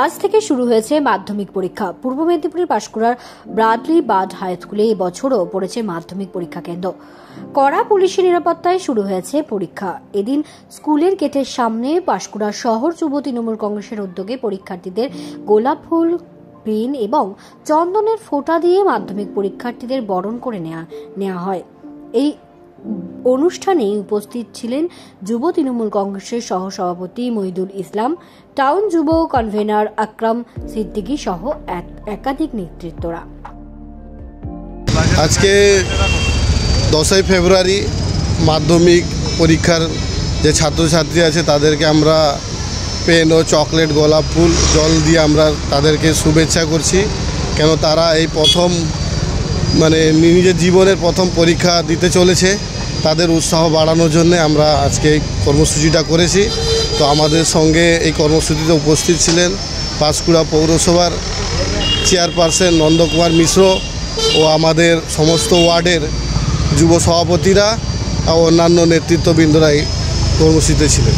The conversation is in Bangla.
আজ থেকে শুরু হয়েছে মাধ্যমিক পরীক্ষা। পূর্ব মেদিনীপুরের পাঁশকুড়ার ব্রাডলি বার্ড হাই স্কুলে এই বছরও পড়েছে মাধ্যমিক পরীক্ষা কেন্দ্র। কড়া পুলিশি নিরাপত্তায় শুরু হয়েছে পরীক্ষা। এদিন স্কুলের গেটের সামনে পাঁশকুড়া শহর যুব তৃণমূল কংগ্রেসের উদ্যোগে পরীক্ষার্থীদের গোলাপ ফুল, পেন এবং চন্দনের ফোঁটা দিয়ে মাধ্যমিক পরীক্ষার্থীদের বরণ করে নেওয়া হয়। এই অনুষ্ঠানে উপস্থিত ছিলেন যুব তৃণমূল কংগ্রেসের সহসভাপতি মহিদুল ইসলাম, টাউন যুব কনভেনার আকরাম সিদ্দিকী সহ একাধিক নেতৃত্বরা। আজকে 10ই ফেব্রুয়ারি মাধ্যমিক পরীক্ষার যে ছাত্রছাত্রী আছে তাদেরকে আমরা পেন ও চকলেট, গোলাপ ফুল, জল দিয়ে আমরা তাদেরকে শুভেচ্ছা করছি। কেন তারা এই প্রথম নিজের জীবনের প্রথম পরীক্ষা দিতে চলেছে, তাদের উৎসাহ বাড়ানোর জন্য আমরা আজকে এই কর্মসূচিটা করেছি। তো আমাদের সঙ্গে এই কর্মসূচিতে উপস্থিত ছিলেন পাঁশকুড়া পৌরসভার চেয়ারপারসন নন্দকুমার মিশ্র ও আমাদের সমস্ত ওয়ার্ডের যুব সভাপতিরা ও অন্যান্য নেতৃত্ববৃন্দরাই কর্মসূচিতে ছিলেন।